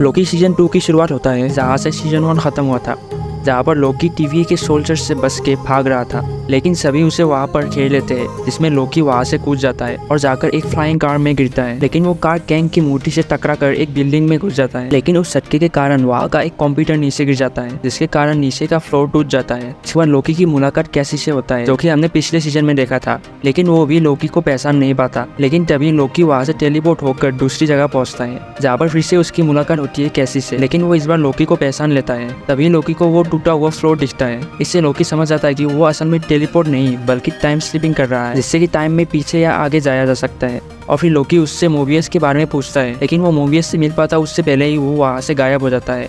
Loki season 2 की शुरुआत होता है जहाँ से सीजन 1 खत्म हुआ था, जहाँ पर लोकी टीवी के सोल्जर्स से बच के भाग रहा था, लेकिन सभी उसे वहाँ पर घेर लेते हैं, जिसमें लोकी वहाँ से कूद जाता है और जाकर एक फ्लाइंग कार में गिरता है। लेकिन वो कार कैंग की मूर्ति से टकराकर एक बिल्डिंग में घुस जाता है, लेकिन उस झटके के कारण वहाँ का एक कंप्यूटर नीचे गिर जाता है, जिसके कारण नीचे का फ्लोर टूट जाता है। इसके बाद लोकी की मुलाकात कैसी से होता है, जो कि हमने पिछले सीजन में देखा था, लेकिन वो भी लोकी को पहचान नहीं पाता। लेकिन तभी लोकी वहाँ से टेलीपोर्ट होकर दूसरी जगह पहुँचता है, जहाँ पर फिर से उसकी मुलाकात होती है कैसी से, लेकिन वो इस बार लोकी को पहचान लेता है। तभी लोकी को वो टूटा हुआ फ्लोर दिखता है। इससे लोकी समझ जाता है कि वो असल में टेलीपोर्ट नहीं बल्कि टाइम स्लिपिंग कर रहा है, जिससे कि टाइम में पीछे या आगे जाया जा सकता है। और फिर लोकी उससे मोबियस के बारे में पूछता है, लेकिन वो मोबियस से मिल पाता उससे पहले ही वो वहाँ से गायब हो जाता है।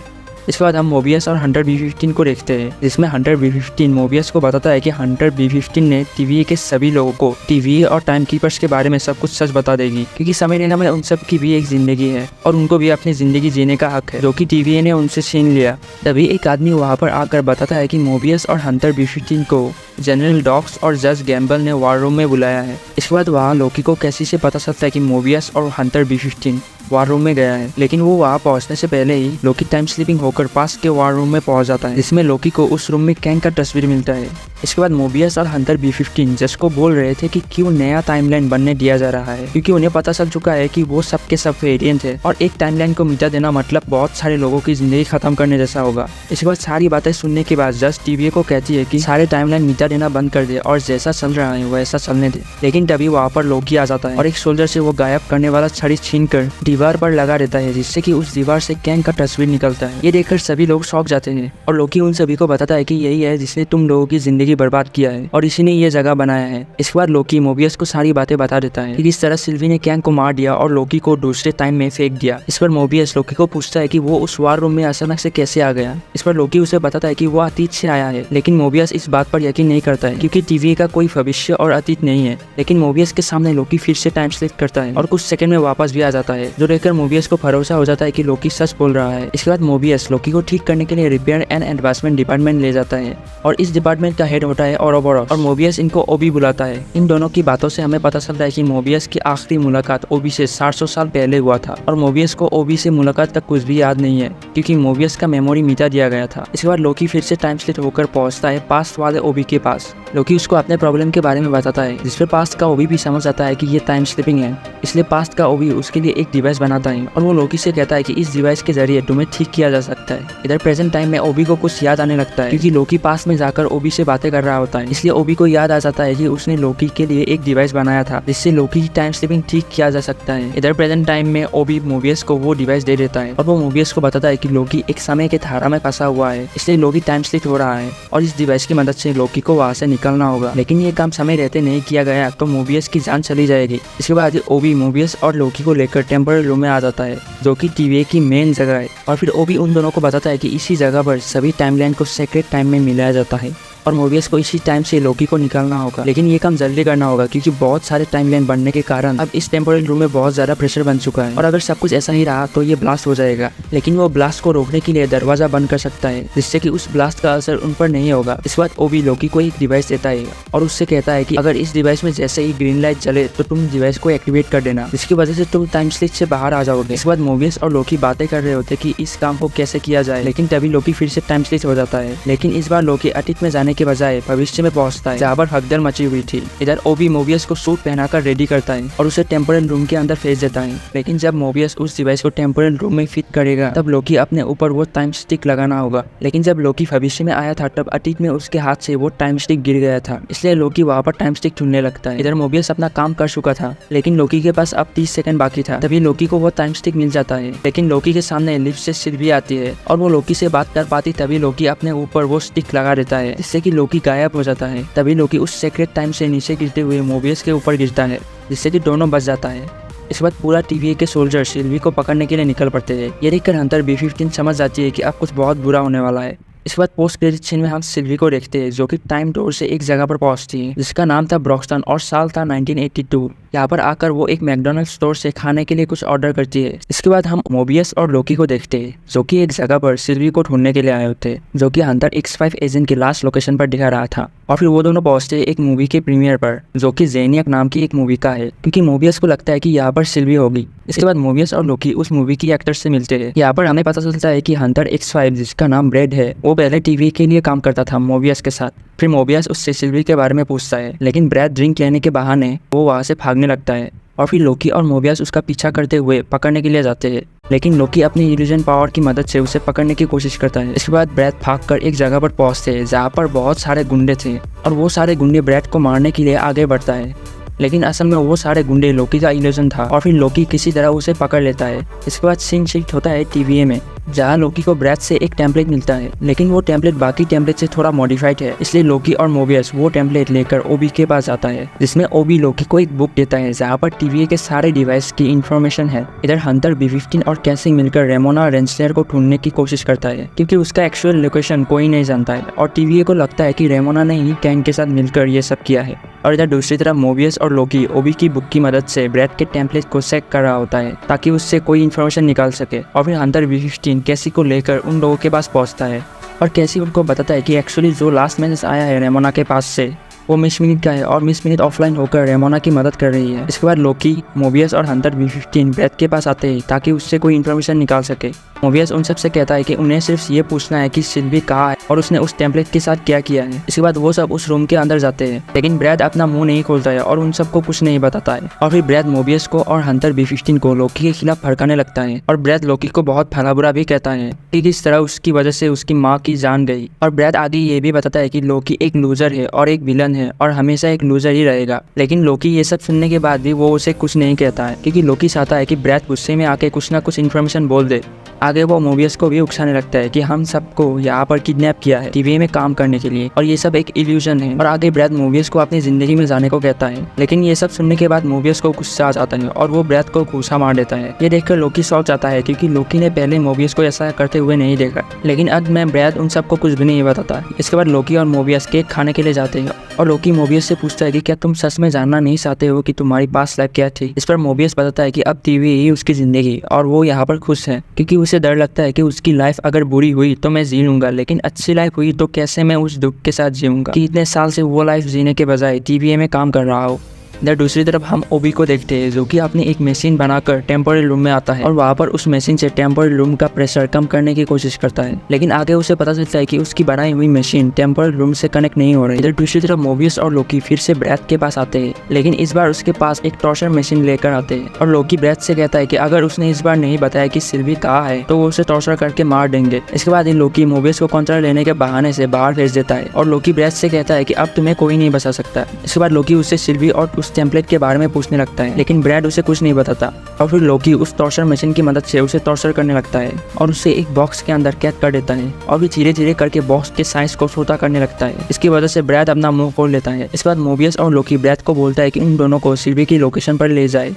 इसके बाद हम मोबियस और हंटर B-15 को देखते हैं, जिसमें हंटर B-15 मोबियस को बताता है कि हंटर B-15 ने टीवी के सभी लोगों को टीवी और टाइम कीपर्स के बारे में सब कुछ सच बता देगी, क्योंकि समय लेना में उन सब की भी एक जिंदगी है और उनको भी अपनी जिंदगी जीने का हक है, जो कि टीवी ने उनसे छीन लिया। तभी एक आदमी वहाँ पर आकर बताता है कि मोबियस और हंटर B-15 को जनरल डॉक्स और जज गैम्बल ने वार रूम में बुलाया है। इसके बाद वहाँ लोकी को कैसी से पता चलता है कि मोबियस और हंटर B-15 वार रूम में गया है, लेकिन वो वहाँ पहुँचने से पहले ही लोकी टाइम स्लीपिंग होकर पास के वार रूम में पहुँच जाता है, जिसमें लोकी को उस रूम में कैंग का तस्वीर मिलता है। इसके बाद मोबियस और हंटर B-15 जज को बोल रहे थे कि क्यों नया टाइमलाइन बनने दिया जा रहा है, क्योंकि उन्हें पता चल चुका है कि वो सब के सब वेरिएंट है और एक टाइमलाइन को मिटा देना मतलब बहुत सारे लोगों की जिंदगी खत्म करने जैसा होगा। इसके बाद सारी बातें सुनने के बाद जज टीवी को कहती है कि सारे टाइमलाइन मिटा देना बंद कर दे और जैसा चल रहा है वैसा चलने दे। लेकिन तभी वहाँ पर लोकी आ जाता है और एक सोल्जर से वो गायब करने वाला छड़ी छीनकर दीवार पर लगा देता है, जिससे कि उस दीवार से कैंग का तस्वीर निकलता है। ये देखकर सभी लोग शॉक जाते हैं और लोकी उन सभी को बताता है कि यही है जिसने तुम लोगों की जिंदगी बर्बाद किया है और इसी ने ये जगह बनाया है। इसके बाद लोकी मोबियस को सारी बातें बता देता है कि किस तरह सिल्वी ने कैंग को मार दिया और लोकी को दूसरे टाइम में फेंक दिया। इस पर मोबियस लोकी को पूछता है कि वो उस वार रूम में अचानक से कैसे आ गया। इस पर लोकी उसे बताता है कि वो अतीत से आया है, लेकिन मोबियस इस बात पर यकीन नहीं करता है, क्योंकि टीवी का कोई भविष्य और अतीत नहीं है। लेकिन मोबियस के सामने लोकी फिर से टाइम स्लिप करता है और कुछ सेकंड में वापस भी आ जाता है, जो देखकर मोबियस को भरोसा हो जाता है कि लोकी सच बोल रहा है। इसके बाद मोबियस लोकी को ठीक करने के लिए रिपेयर एंड एडवांसमेंट डिपार्टमेंट ले जाता है और इस डिपार्टमेंट का हेड होता है ओरोबोरोस और मोबियस इनको ओबी बुलाता है। इन दोनों की बातों से हमें पता चलता है कि मोबियस की आखिरी मुलाकात ओबी से 700 साल पहले हुआ था और मोबियस को ओबी से मुलाकात का कुछ भी याद नहीं है, क्योंकि मोबियस का मेमोरी मिटा दिया गया था। इसके बाद लोकी फिर से टाइम स्लिप होकर पहुंचता है पास्ट वाले ओबी के पास। लोकी उसको अपने प्रॉब्लम के बारे में बताता है, जिसपे पास्ट का ओबी भी समझ आता है कि ये टाइम स्लिपिंग है, इसलिए पास्ट का ओबी उसके लिए एक डिवाइस बनाता है और वो लोकी से कहता है कि इस डिवाइस के जरिए तुम्हें ठीक किया जा सकता है। इधर प्रेजेंट टाइम में ओबी को कुछ याद आने लगता है, क्योंकि लोकी पास्ट में जाकर ओबी से बातें कर रहा होता है, इसलिए ओबी को याद आ जाता है कि उसने लोकी के लिए एक डिवाइस बनाया था जिससे लोकी की टाइम स्लिपिंग ठीक किया जा सकता है। इधर प्रेजेंट टाइम में ओबी मोबियस को वो डिवाइस दे देता है और वो मोबियस को बताता है कि लोकी एक समय के धारा में फंसा हुआ है, इसलिए लोकी टाइम स्लिप हो रहा है और इस डिवाइस की मदद से लोकी को वहाँ से निकलना होगा। लेकिन ये काम समय रहते नहीं किया गया तो मोबियस की जान चली जाएगी। इसके बाद ओबी मोबियस और लोकी को लेकर टेम्पररी रूम में आ जाता है, जो कि टीवी की मेन जगह है, और फिर ओबी उन दोनों को बताता है कि इसी जगह पर सभी टाइमलाइन को सेक्रेट टाइम में मिलाया जाता है और मोबियस को इसी टाइम से लोकी को निकालना होगा। लेकिन ये काम जल्दी करना होगा, क्योंकि बहुत सारे टाइमलाइन बनने के कारण अब इस टेम्पोरल रूम में बहुत ज्यादा प्रेशर बन चुका है और अगर सब कुछ ऐसा ही रहा तो ये ब्लास्ट हो जाएगा। लेकिन वो ब्लास्ट को रोकने के लिए दरवाजा बंद कर सकता है, जिससे कि उस ब्लास्ट का असर उन पर नहीं होगा। इस बात ओबी लोकी को एक डिवाइस देता है और उससे कहता है कि अगर इस डिवाइस में जैसे ही ग्रीन लाइट जले तो तुम डिवाइस को एक्टिवेट कर देना, जिसकी वजह से तुम टाइम स्लिप से बाहर आ जाओगे। इस बाद मोबियस और लोकी बातें कर रहे होते कि इस काम को कैसे किया जाए, लेकिन तभी लोकी फिर से टाइम स्लिप हो जाता है। लेकिन इस बार लोकी अतीत में जाने के बजाय भविष्य में पहुंचता है, जहाँ पर हकदर मची हुई थी। इधर ओबी मोबियस को सूट पहनाकर रेडी करता है और उसे टेम्पोरल रूम के अंदर भेज देता है। लेकिन जब मोबियस उस डिवाइस को टेम्पोरल रूम में फिट करेगा तब लोकी अपने ऊपर वो टाइम स्टिक लगाना होगा। लेकिन जब लोकी भविष्य में आया था तब अतीत में उसके हाथ से वो टाइम स्टिक गिर गया था, इसलिए लोकी वहाँ पर टाइम स्टिक ढूंढने लगता है। इधर मोबियस अपना काम कर चुका था, लेकिन लोकी के पास अब 30 सेकंड बाकी था। तभी लोकी को वो टाइम स्टिक मिल जाता है, लेकिन लोकी के सामने लिफ्ट से सिल्वी आती है और वो लोकी से बात कर पाती। तभी लोकी अपने ऊपर वो स्टिक लगा देता है, जिससे कि लोकी गायब हो जाता है। तभी लोकी उस सेक्रेट टाइम से नीचे गिरते हुए मोबियस के ऊपर गिरता है, जिससे कि दोनों बच जाता है। इसके बाद पूरा टीवी के सोल्जर सिल्वी को पकड़ने के लिए निकल पड़ते हैं। ये देखकर हंटर B-15 समझ जाती है कि अब कुछ बहुत बुरा होने वाला है। इसके बाद पोस्ट क्रेडिट सीन में हम सिल्वी को देखते हैं, जो कि टाइम डोर से एक जगह पर पहुंचती है जिसका नाम था ब्रॉक्सटन और साल था 1982। यहाँ पर आकर वो एक मैकडोनल्ड स्टोर से खाने के लिए कुछ ऑर्डर करती है। इसके बाद हम मोबियस और लोकी को देखते हैं, जो कि एक जगह पर सिल्वी को ढूंढने के लिए आए होते, जो कि हंटर X5 एजेंट की लास्ट लोकेशन पर दिखा रहा था और फिर वो दोनों पहुंचते हैं एक मूवी के प्रीमियर पर, जो कि ज़ेनियक नाम की एक मूवी का है, क्योंकि मोबियस को लगता है कि यहाँ पर सिल्वी होगी। इसके बाद मोबियस और लोकी उस मूवी की एक्टर से मिलते हैं। यहाँ पर हमें पता चलता है कि हंटर X5, जिसका नाम ब्रेड है, वो पहले टीवी के लिए काम करता था मोबियस के साथ। फिर मोबियस उससे सिल्वी के बारे में पूछता है, लेकिन ब्रेड ड्रिंक लेने के बहाने वो वहाँ से भागने लगता है। और फिर लोकी और मोबियस उसका पीछा करते हुए पकड़ने के लिए जाते हैं, लेकिन लोकी अपनी इल्यूजन पावर की मदद से उसे पकड़ने की कोशिश करता है। इसके बाद ब्रेड भागकर एक जगह पर पहुंचते हैं जहाँ पर बहुत सारे गुंडे थे, और वो सारे गुंडे ब्रेड को मारने के लिए आगे बढ़ता है, लेकिन असल में वो सारे गुंडे लोकी का इल्यूजन था। और फिर लोकी किसी तरह उसे पकड़ लेता है। इसके बाद सीन शिफ्ट होता है TVA में, जहाँ लोकी को ब्रेड से एक टेम्पलेट मिलता है, लेकिन वो टेम्पलेट बाकी टेम्पलेट से थोड़ा मॉडिफाइड है। इसलिए लोकी और मोबियस वो टेम्पलेट लेकर ओबी के पास जाता है, जिसमें ओबी लोकी को एक बुक देता है जहाँ पर TVA के सारे डिवाइस की इंफॉर्मेशन है। इधर हंटर B-15 और कैसी मिलकर रेमोना रेंसलर को ढूंढने की कोशिश करता है, क्योंकि उसका एक्चुअल लोकेशन कोई नहीं जानता है, और TVA को लगता है कि रेमोना ने ही कैन के साथ मिलकर ये सब किया है। और इधर दूसरी तरफ मोबियस और लोकी ओबी की बुक की मदद से ब्रेड के टेम्पलेट को चेक कर रहा होता है, ताकि उससे कोई इन्फॉर्मेशन निकाल सके। और फिर हंटर B-15 कैसी को लेकर उन लोगों के पास पहुंचता है, और कैसी उनको बताता है कि एक्चुअली जो लास्ट मैसेज आया है रेमोना के पास से, वो मिस मिनट का है, और मिस मिनट ऑफलाइन होकर रेमोना की मदद कर रही है। इसके बाद लोकी, मोबियस और हंटर B-15 ब्रेड के पास आते हैं ताकि उससे कोई इन्फॉर्मेशन निकाल सके। मोबियस उन सबसे कहता है कि उन्हें सिर्फ ये पूछना है कि सिल्वी कहाँ है और उसने उस टेम्पलेट के साथ क्या किया है। इसके बाद वो सब उस रूम के अंदर जाते हैं, लेकिन ब्रेड अपना मुंह नहीं खोलता है और उन सबको कुछ नहीं बताता है। और फिर ब्रेड मोबियस को और हंटर B-15 को लोकी के खिलाफ भड़काने लगता है, और ब्रेड लोकी को बहुत भला बुरा भी कहता है कि किस तरह उसकी वजह से उसकी माँ की जान गई। और ब्रेड आगे ये भी बताता है कि लोकी एक लूजर है और एक विलन है, और हमेशा एक लूजर ही रहेगा। लेकिन लोकी ये सब सुनने के बाद भी वो उसे कुछ नहीं कहता है, क्योंकि लोकी चाहता है कि ब्रेड गुस्से में आके कुछ ना कुछ इन्फॉर्मेशन बोल दे। आगे वो मोबियस को भी उकसाने लगता है कि हम सबको यहाँ पर किडनैप किया है TVA में काम करने के लिए, और ये सब एक इल्यूजन है। और आगे ब्रेड मोबियस को अपनी जिंदगी में जाने को कहता है, लेकिन ये सब सुनने के बाद मोबियस को गुस्सा आ जाता है और वो ब्रेड को घूसा मार देता है। ये देखकर लोकी शॉक जाता है, क्योंकि लोकी ने पहले मोबियस को ऐसा करते हुए नहीं देखा, लेकिन अब मैं ब्रेड उन सबको कुछ भी नहीं बताता। इसके बाद लोकी और मोबियस केक खाने के लिए जाते हैं, और लोकी मोबियस से पूछता है कि क्या तुम सच में जानना नहीं चाहते हो कि तुम्हारी पास्ट लाइफ क्या थी। इस पर मोबियस बताता है कि अब TVA ही उसकी जिंदगी, और वो यहाँ पर खुश है, क्योंकि उसे डर लगता है कि उसकी लाइफ अगर बुरी हुई तो मैं जी लूंगा, लेकिन अच्छी लाइफ हुई तो कैसे मैं उस दुख के साथ जीऊंगा कि इतने साल से वो लाइफ जीने के बजाय TVA में काम कर रहा हो। इधर दूसरी तरफ हम ओबी को देखते हैं, जो कि अपनी एक मशीन बनाकर टेम्पोररी रूम में आता है, और वहाँ पर उस मशीन से टेम्पोररी रूम का प्रेशर कम करने की कोशिश करता है। लेकिन आगे उसे पता चलता है कि उसकी बनाई हुई मशीन टेम्पोररी रूम से कनेक्ट नहीं हो रही। इधर दूसरी तरफ मोबियस और लोकी फिर से ब्रेड के पास आते हैं, लेकिन इस बार उसके पास एक टॉर्चर मशीन लेकर आते हैं, और लोकी ब्रेड से कहता है कि अगर उसने इस बार नहीं बताया कि सिल्वी कहाँ है तो वो उसे टॉर्चर करके मार देंगे। इसके बाद लोकी मोबियस को कंट्रोल लेने के बहाने से बाहर भेज देता है, और लोकी ब्रेड से कहता है कि अब तुम्हें कोई नहीं बचा सकता। इसके बाद लोकी उससे सिल्वी और उस टेम्पलेट के बारे में पूछने लगता है, लेकिन ब्रेड उसे कुछ नहीं बताता। और फिर लोकी उस टॉर्चर मशीन की मदद से उसे टॉर्चर करने लगता है, और उसे एक बॉक्स के अंदर कैद कर देता है, और भी धीरे धीरे करके बॉक्स के साइज को छोटा करने लगता है। इसकी वजह से ब्रेड अपना मुंह खोल लेता है। इसके बाद मोबियस और लोकी ब्रेड को बोलता है कि उन दोनों को सिल्वी की लोकेशन पर ले जाए।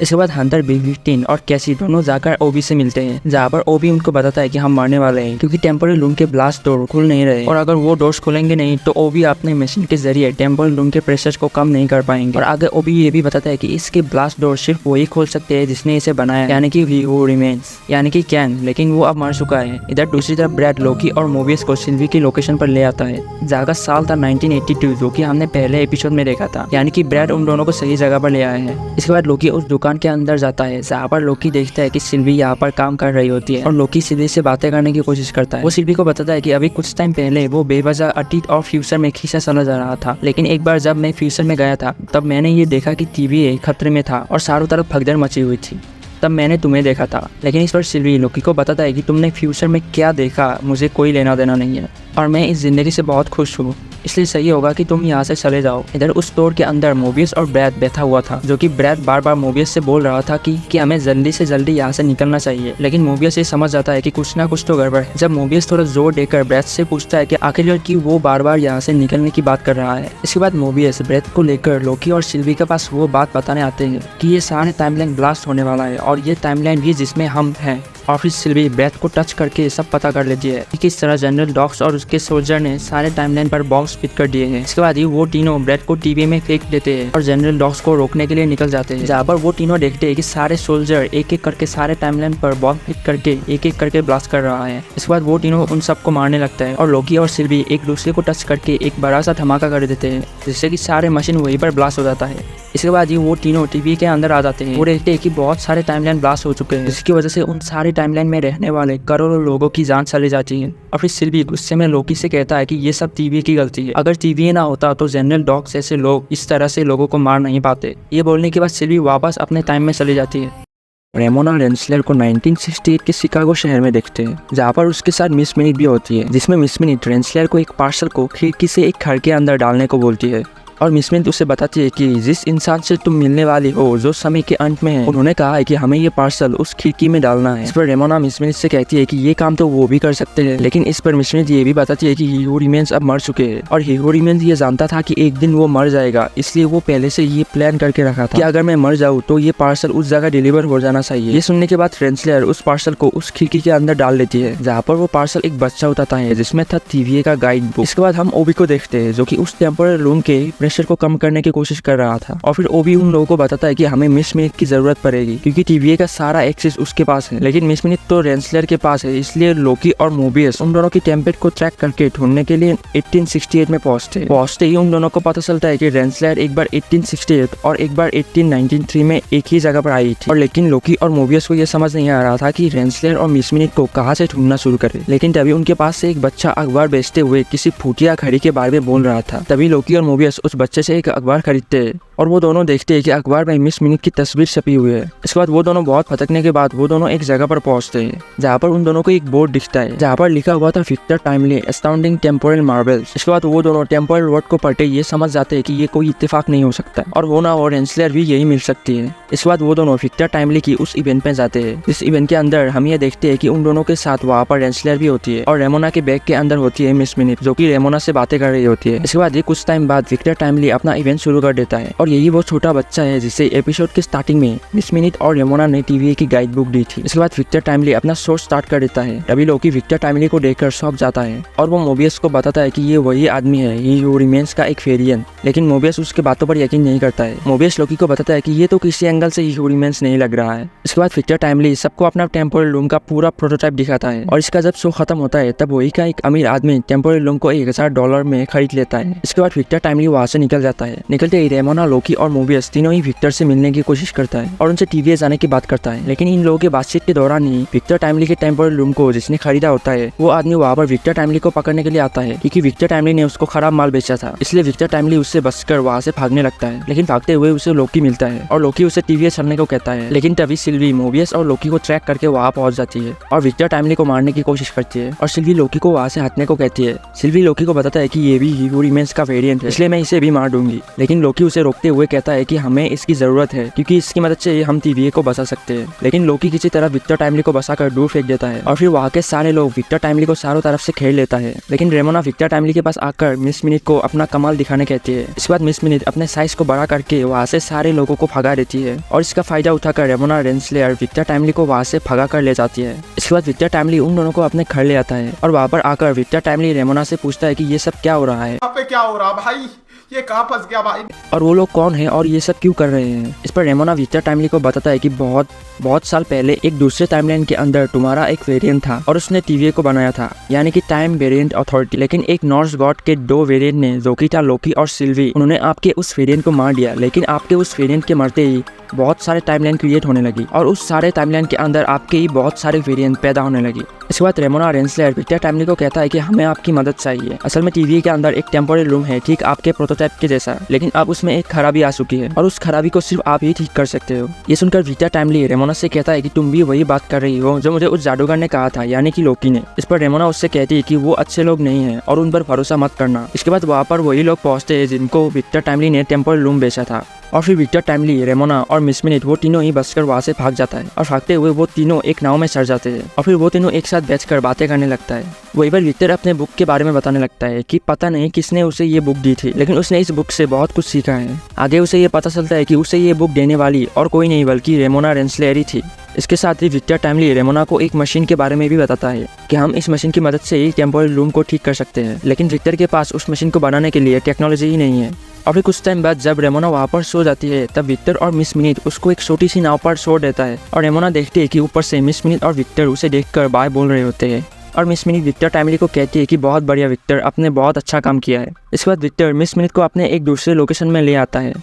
इसके बाद हंटर B-15 और कैसी दोनों जाकर ओबी से मिलते हैं, जहाँ पर ओबी उनको बताता है कि हम मरने वाले हैं, क्योंकि टेम्पोररी रूम के ब्लास्ट डोर खुल नहीं रहे, और अगर वो डोर्स खुलेंगे नहीं तो ओबी अपने मशीन के जरिए टेम्पोररी रूम के प्रेशर को कम नहीं कर पाएंगे। और आगे ओबी ये भी बताता है कि इसके ब्लास्ट डोर सिर्फ वही खोल सकते हैं जिसने इसे बनाया, यानी कि ही हू रिमेन्स, यानी कि कैन, लेकिन वो अब मर चुका है। इधर दूसरी तरफ ब्रेड लोकी और मोबियस को सिल्वी की लोकेशन पर ले आता है, जहाँ का साल था 1982, जो कि हमने पहले एपिसोड में देखा था, यानी कि ब्रेड उन दोनों को सही जगह पर ले आए हैं। इसके बाद लोकी उस दुकान के अंदर जाता है, जहाँ पर लोकी देखता है कि सिल्वी यहाँ पर काम कर रही होती है, और लोकी सिल्वी से बातें करने की कोशिश करता है। वो सिल्वी को बताता है कि अभी कुछ टाइम पहले वो बेवजह अतीत और फ्यूचर में खींचा चला जा रहा था, लेकिन एक बार जब मैं फ्यूचर में गया था तब मैंने ये देखा कि TVA खतरे में था और चारों तरफ भगदड़ मची हुई थी, तब मैंने तुम्हें देखा था। लेकिन इस पर सिल्वी लोकी को बताता है कि तुमने फ्यूचर में क्या देखा मुझे कोई लेना देना नहीं है, और मैं इस जिंदगी से बहुत खुश हूँ, इसलिए सही होगा कि तुम यहाँ से चले जाओ। इधर उस स्टोर के अंदर मोबियस और ब्रेड बैठा हुआ था, जो कि ब्रेड बार बार मोबियस से बोल रहा था कि हमें जल्दी से जल्दी यहाँ से निकलना चाहिए, लेकिन मोबियस ये समझ जाता है कि कुछ ना कुछ तो गड़बड़ है। जब मोबियस थोड़ा जोर देकर ब्रेड से पूछता है कि आखिर कि वो बार बार यहाँ से निकलने की बात कर रहा है। इसके बाद मोबियस ब्रेड को लेकर लोकी और सिल्वी के पास वो बात बताने आते हैं कि ये सारे टाइमलाइन ब्लास्ट होने वाला है, और ये टाइमलाइन भी जिसमें हम हैं। और फिर सिल्वी ब्रेथ को टच करके सब पता कर लेती है कि किस तरह जनरल डॉक्स और उसके सोल्जर ने सारे टाइमलाइन पर बॉम्ब फिट कर दिए हैं। इसके बाद ही वो तीनों ब्रेथ को टीवी में फेंक देते हैं और जनरल डॉक्स को रोकने के लिए निकल जाते हैं, जहाँ पर वो तीनों देखते हैं कि सारे सोल्जर एक एक करके सारे टाइमलाइन पर बॉम्ब फिट करके एक एक करके ब्लास्ट कर रहा है। इसके बाद वो तीनों उन सबको मारने लगता है और लोकी और सिल्वी एक दूसरे को टच करके एक बड़ा सा धमाका कर देते हैं, जिससे कि सारे मशीन वहीं पर ब्लास्ट हो जाता है। इसके बाद ही वो तीनों टीवी के अंदर आ जाते हैं। वो देखते हैं कि बहुत सारे टाइमलाइन ब्लास्ट हो चुके हैं, जिसकी वजह से उन सारे टाइमलाइन में रहने वाले करोड़ों लोगों की जान चली जाती है। और फिर सिल्वी गुस्से में लोकी से कहता है कि ये सब टीवी की गलती है, अगर टीवी ना होता तो जनरल डॉक्स ऐसे लोग इस तरह से लोगों को मार नहीं पाते। ये बोलने के बाद सिल्वी वापस अपने टाइम में चली जाती है। रेमोना रेंसलर को 1968 के शिकागो शहर में देखते हैं, जहाँ पर उसके साथ मिस मिनिट भी होती है, जिसमें मिस मिनिट रेंसलर को एक पार्सल को खिड़की से एक घर के अंदर डालने को बोलती है। और मिस मिनिट उसे बताती है कि जिस इंसान से तुम मिलने वाली हो जो समय के अंत में है, उन्होंने कहा है कि हमें ये पार्सल उस खिड़की में डालना है। इस पर रेमोना मिस मिनिट से कहती है कि ये काम तो वो भी कर सकते हैं, लेकिन इस पर मिस मिनिट ये भी बताती है कि हीरो रिमेंस अब मर चुके हैं और हीरो रिमेंस ये जानता था कि एक दिन वो मर जाएगा, इसलिए वो पहले से ये प्लान करके रखा था कि अगर मैं मर जाऊँ तो ये पार्सल उस जगह डिलीवर हो जाना चाहिए। ये सुनने के बाद रेंसलर उस पार्सल को उस खिड़की के अंदर डाल देती है, जहाँ पर वो पार्सल एक बच्चा उठाता है जिसमें था TVA का गाइड बुक। इसके बाद हम ओबी को देखते हैं, जो कि उस टेम्पोरल रूम के प्रेशर को कम करने की कोशिश कर रहा था। और फिर ओबी उन लोगों को बताता है कि हमें मिस मिनिट की जरूरत पड़ेगी, क्योंकि TVA का सारा एक्सेस उसके पास है, लेकिन मिस मिनिट तो रेंसलर के पास है। इसलिए लोकी और मोबियस उन दोनों की टेम्पलेट को ट्रैक करके ढूंढने के लिए 1868 में पहुंचते ही उन दोनों को पता चलता है कि रेंसलर एक बार 1868 और एक बार 1893 में एक ही जगह पर आई थी। और लेकिन लोकी और मोबियस को यह समझ नहीं आ रहा था कि रेंसलर और मिस मिनिट को कहाँ से ढूंढना शुरू करे। लेकिन तभी उनके पास से एक बच्चा अखबार बेचते हुए किसी फूटिया घड़ी के बारे में बोल रहा था। तभी लोकी और मोबियस उस बच्चे से एक अखबार खरीदते हैं और वो दोनों देखते हैं कि अखबार में मिस मिनिट की तस्वीर छपी हुई है। इसके बाद वो दोनों बहुत भटकने के बाद वो दोनों एक जगह पर पहुंचते हैं, जहाँ पर उन दोनों को एक बोर्ड दिखता है, जहाँ पर लिखा हुआ था Victor timely astounding temporal marvels. इसके बाद वो दोनों टेम्पोरल वर्ड को पढ़ते ये समझ जाते हैं कि ये कोई इत्तेफाक नहीं हो सकता और वो ना और रेंसलर भी यही मिल सकती है। इसके बाद वो दोनों विक्टर टाइमली की उस इवेंट में जाते हैं। इस इवेंट के अंदर हम ये देखते हैं कि उन दोनों के साथ वहाँ पर रेंसलर भी होती है और रेमोना के बैग के अंदर होती है मिस मिनिट, जो कि रेमोना से बातें कर रही होती है। इसके बाद ये कुछ टाइम बाद विक्टर टाइमली अपना इवेंट शुरू कर देता है और यही वो छोटा बच्चा है जिसे एपिसोड के स्टार्टिंग में मिस मिनिट और रेमोना ने TVA की गाइड बुक दी थी। इसके बाद विक्टर टाइमली अपना शो स्टार्ट कर देता है। तभी लोकी विक्टर टाइमली को देखकर शॉक जाता है और वो मोबियस को बताता है कि ये वही आदमी है, हीरो रिमेंस का एक वेरिएंट। लेकिन मोबियस उसके बातों पर यकीन नहीं करता है। मोबियस लोकी को बताता है कि ये तो किसी एंगल से हीरो रिमेंस नहीं लग रहा है। इसके बाद विक्टर टाइमली सबको अपना टेम्पोरल रूम का पूरा प्रोटोटाइप दिखाता है और इसका जब शो खत्म होता है तब वही का एक अमीर आदमी टेम्पोरल रूम को $1000 में खरीद लेता है। इसके बाद विक्टर टाइमली वहाँ से निकल जाता है। निकलते ही रेमोना, लोकी और मोबियस तीनों ही विक्टर से मिलने की कोशिश करता है और उनसे TVA जाने की बात करता है। लेकिन इन लोगों के बातचीत के दौरान ही विक्टर टाइमली के टेम्पोरल रूम को जिसने खरीदा होता है वो आदमी वहाँ पर विक्टर टाइमली को पकड़ने के लिए आता है, क्योंकि विक्टर टाइमली ने उसको खराब माल बेचा था। इसलिए विक्टर टाइमली उससे बचकर वहाँ से भागने लगता है, लेकिन भागते हुए उसे लोकी मिलता है और लोकी उसे TVA चलने को कहता है। लेकिन तभी सिल्वी मोबियस और लोकी को ट्रैक करके वहाँ पहुंच जाती है और विक्टर टाइमली को मारने की कोशिश करती है और सिल्वी लोकी को वहाँ से हटने को कहती है। सिल्वी लोकी को बताता है कि ये भी हीरो रिमेंस का वेरिएंट है, इसलिए मैं इसे भी मार दूंगी। लेकिन लोकी उसे रोकते हुए कहता है कि हमें इसकी जरूरत है, क्योंकि इसकी मदद से हम TVA को बचा सकते हैं। लेकिन लोकी किसी तरह विक्टर टाइमली को बचाकर दूर फेंक देता है और फिर वहाँ के सारे लोग विक्टर टाइमली को चारों तरफ से घेर लेता है। लेकिन रेमोना विक्टर टाइमली के पास आकर मिस मिनिट को अपना कमाल दिखाने कहती है। इसके बाद मिस मिनिट अपने साइज को बड़ा करके वहाँ से सारे लोगों को भगा देती है और इसका फायदा उठाकर रेमोना रेंसलर विक्टर टाइमली को वहाँ से भगा कर ले जाती है। इसके बाद विक्टर टाइमली उन दोनों को अपने घर ले आता है और वहाँ पर आकर विक्टर टाइमली रेमोना से पूछता है कि ये सब क्या हो रहा है, क्या हो रहा भाई, ये कहाँ फंस गया भाई, और वो लोग कौन है और ये सब क्यों कर रहे हैं। इस पर रेमोना विक्टर टाइमली को बताता है कि बहुत साल पहले एक दूसरे टाइमलाइन के अंदर तुम्हारा एक वेरिएंट था और उसने TVA को बनाया था, यानी कि टाइम वेरिएंट अथॉरिटी। लेकिन एक नॉर्स गॉड के 2 वेरिएंट ने, जो कि था लोकी और सिल्वी, उन्होंने आपके उस वेरिएंट को मार दिया। लेकिन आपके उस वेरिएंट के मरते ही बहुत सारे टाइमलाइन क्रिएट होने लगी और उस सारे टाइमलाइन के अंदर आपके ही बहुत सारे वेरिएंट पैदा होने लगी। इसके बाद रेमोना रेंसलर विक्टर टाइमली को कहता है कि हमें आपकी मदद चाहिए। असल में TVA के अंदर एक टेम्पोरल रूम है, ठीक आपके प्रोटोटाइप के जैसा, लेकिन अब उसमें एक खराबी आ चुकी है और उस खराबी को सिर्फ आप ही ठीक कर सकते हो। ये सुनकर विक्टर टाइमली रेमोना से कहता है कि तुम भी वही बात कर रही हो जो मुझे उस जादूगर ने कहा था, यानी कि लोकी ने। इस पर रेमोना उससे कहती है कि वो अच्छे लोग नहीं है और उन पर भरोसा मत करना। इसके बाद वहाँ पर वही लोग पहुंचते हैं जिनको विक्टर टाइमली ने टेम्पोरल रूम बेचा था। और फिर विक्टर टाइमली, रेमोना और मिस मिनिट वो तीनों ही बचकर वहाँ से भाग जाता है और भागते हुए वो तीनों एक नाव में चढ़ जाते हैं और फिर वो तीनों एक साथ बैठकर बातें करने लगता है। वही बार विक्टर अपने बुक के बारे में बताने लगता है कि पता नहीं किसने उसे ये बुक दी थी, लेकिन उसने इस बुक से बहुत कुछ सीखा है। आगे उसे ये पता चलता है कि उसे ये बुक देने वाली और कोई नहीं बल्कि रेमोना रेंसलेरी थी। इसके साथ ही विक्टर टाइमली रेमोना को एक मशीन के बारे में भी बताता है कि हम इस मशीन की मदद से ही टेम्पोरल लूम को ठीक कर सकते हैं, लेकिन विक्टर के पास उस मशीन को बनाने के लिए टेक्नोलॉजी ही नहीं है। और फिर कुछ टाइम बाद जब रेमोना वहाँ पर सो जाती है तब विक्टर और मिस मिनिट उसको एक छोटी सी नाव पर छोड़ देता है और रेमोना देखती है कि ऊपर से मिस मिनिट और विक्टर उसे देखकर बाय बोल रहे होते हैं। और मिस मिनिट विक्टर टाइमली को कहती है कि बहुत बढ़िया विक्टर, आपने बहुत अच्छा काम किया है। इसके बाद विक्टर मिस मिनिट को अपने एक दूसरे लोकेशन में ले आता है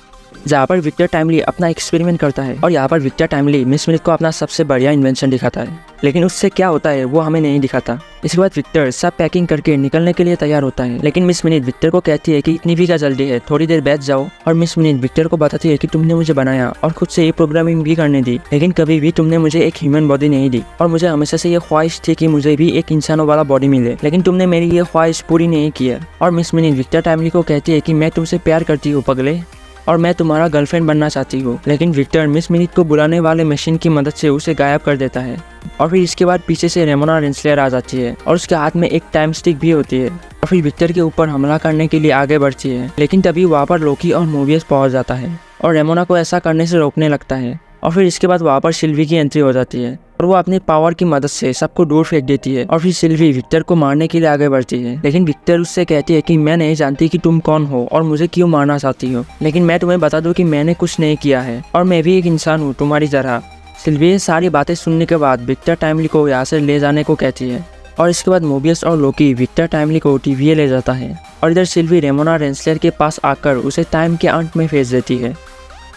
जहाँ पर विक्टर टाइमली अपना एक्सपेरिमेंट करता है और यहाँ पर विक्टर टाइमली मिस मिनिट को अपना सबसे बढ़िया इन्वेंशन दिखाता है, लेकिन उससे क्या होता है वो हमें नहीं दिखाता। इसके बाद विक्टर सब पैकिंग करके निकलने के लिए तैयार होता है, लेकिन मिस मिनिट विक्टर को कहती है कि इतनी भी क्या जल्दी है, थोड़ी देर बैठ जाओ। और मिस मिनिट विक्टर को बताती है कि तुमने मुझे बनाया और खुद से ये प्रोग्रामिंग भी करने दी, लेकिन कभी भी तुमने मुझे एक ह्यूमन बॉडी नहीं दी और मुझे हमेशा से ये ख्वाहिश थी कि मुझे भी एक इंसानों वाला बॉडी मिले, लेकिन तुमने मेरी ये ख्वाहिश पूरी नहीं की है। और मिस मिनिट विक्टर टाइमली को कहती है कि मैं तुमसे प्यार करती हूँ पगले, और मैं तुम्हारा गर्लफ्रेंड बनना चाहती हूँ। लेकिन विक्टर मिस मिनिट को बुलाने वाले मशीन की मदद से उसे गायब कर देता है। और फिर इसके बाद पीछे से रेमोना रेंसलेयर आ जाती है और उसके हाथ में एक टाइम स्टिक भी होती है और फिर विक्टर के ऊपर हमला करने के लिए आगे बढ़ती है, लेकिन तभी वहाँ पर लोकी और मोबियस पहुँच जाता है और रेमोना को ऐसा करने से रोकने लगता है। और फिर इसके बाद वहाँ पर सिल्वी की एंट्री हो जाती है और वो अपनी पावर की मदद से सबको दूर फेंक देती है और फिर सिल्वी विक्टर को मारने के लिए आगे बढ़ती है, लेकिन विक्टर उससे कहती है कि मैं नहीं जानती कि तुम कौन हो और मुझे क्यों मारना चाहती हो, लेकिन मैं तुम्हें बता दूं कि मैंने कुछ नहीं किया है और मैं भी एक इंसान हूँ तुम्हारी तरह। सिल्वी सारी बातें सुनने के बाद विक्टर टाइमली को यहाँ से ले जाने को कहती है और इसके बाद मोबियस और लोकी विक्टर टाइमली को TVA ले जाता है और इधर सिल्वी रेमोना रेंसलेयर के पास आकर उसे टाइम के अंत में भेज देती है,